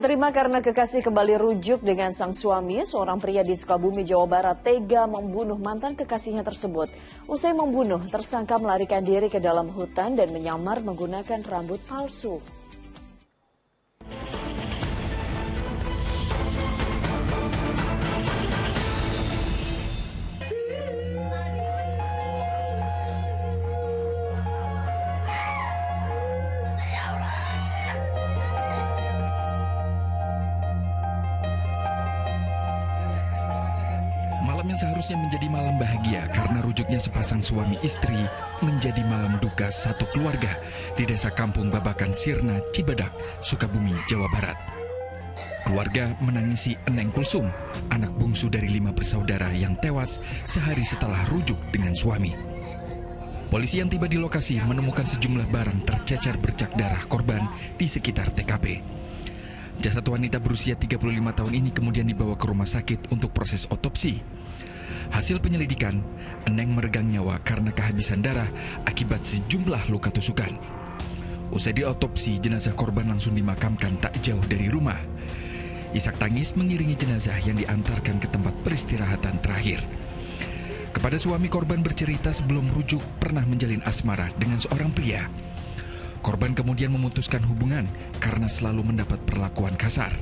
Terima karena kekasih kembali rujuk dengan sang suami, seorang pria di Sukabumi, Jawa Barat tega membunuh mantan kekasihnya tersebut. Usai membunuh, tersangka melarikan diri ke dalam hutan dan menyamar menggunakan rambut palsu. Malam yang seharusnya menjadi malam bahagia karena rujuknya sepasang suami istri menjadi malam duka satu keluarga di desa Kampung Babakan Sirna, Cibadak, Sukabumi, Jawa Barat. Keluarga menangisi Eneng Kulsum, anak bungsu dari 5 bersaudara yang tewas sehari setelah rujuk dengan suami. Polisi yang tiba di lokasi menemukan sejumlah barang tercecer bercak darah korban di sekitar TKP. Jasad wanita berusia 35 tahun ini kemudian dibawa ke rumah sakit untuk proses otopsi. Hasil penyelidikan, Eneng meregang nyawa karena kehabisan darah akibat sejumlah luka tusukan. Usai diotopsi, jenazah korban langsung dimakamkan tak jauh dari rumah. Isak tangis mengiringi jenazah yang diantarkan ke tempat peristirahatan terakhir. Kepada suami korban bercerita sebelum rujuk pernah menjalin asmara dengan seorang pria. Korban kemudian memutuskan hubungan karena selalu mendapat perlakuan kasar.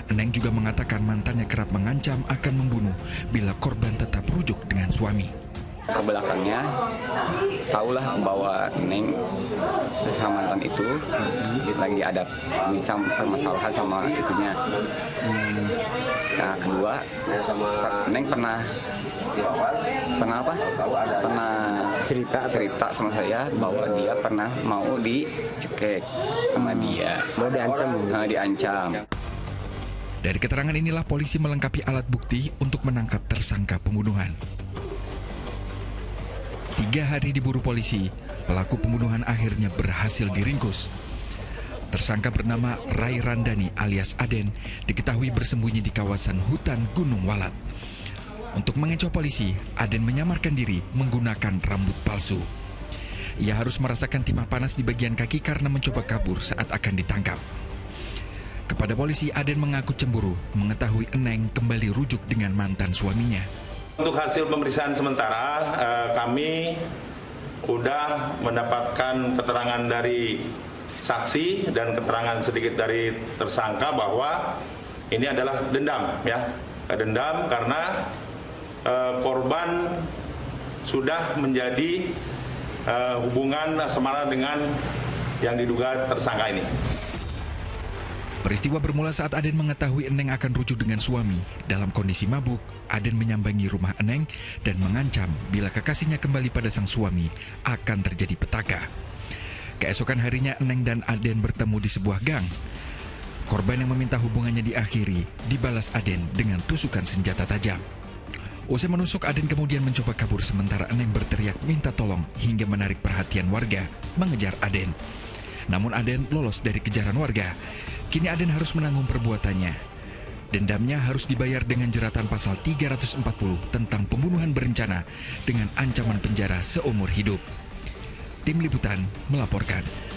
Eneng juga mengatakan mantannya kerap mengancam akan membunuh bila korban tetap rujuk dengan suami. Ke belakangnya, tahulah bahwa Neng sama mantan itu lagi ada permasalahan sama itunya. Nah, kedua, Neng pernah cerita sama saya bahwa dia pernah mau dicekek sama dia. Mau diancam. Dari keterangan inilah polisi melengkapi alat bukti untuk menangkap tersangka pembunuhan. 3 hari diburu polisi, pelaku pembunuhan akhirnya berhasil diringkus. Tersangka bernama Rai Randani alias Aden diketahui bersembunyi di kawasan hutan Gunung Walat. Untuk mengecoh polisi, Aden menyamarkan diri menggunakan rambut palsu. Ia harus merasakan timah panas di bagian kaki karena mencoba kabur saat akan ditangkap. Kepada polisi, Aden mengaku cemburu mengetahui Eneng kembali rujuk dengan mantan suaminya. Untuk hasil pemeriksaan sementara, kami sudah mendapatkan keterangan dari saksi dan keterangan sedikit dari tersangka bahwa ini adalah dendam, ya, dendam karena korban sudah menjadi hubungan asmara dengan yang diduga tersangka ini. Peristiwa bermula saat Aden mengetahui Eneng akan rujuk dengan suami. Dalam kondisi mabuk, Aden menyambangi rumah Eneng dan mengancam bila kekasihnya kembali pada sang suami akan terjadi petaka. Keesokan harinya Eneng dan Aden bertemu di sebuah gang. Korban yang meminta hubungannya diakhiri dibalas Aden dengan tusukan senjata tajam. Usai menusuk, Aden kemudian mencoba kabur sementara Eneng berteriak minta tolong hingga menarik perhatian warga mengejar Aden. Namun Aden lolos dari kejaran warga. Kini Aden harus menanggung perbuatannya. Dendamnya harus dibayar dengan jeratan pasal 340 tentang pembunuhan berencana dengan ancaman penjara seumur hidup. Tim Liputan melaporkan.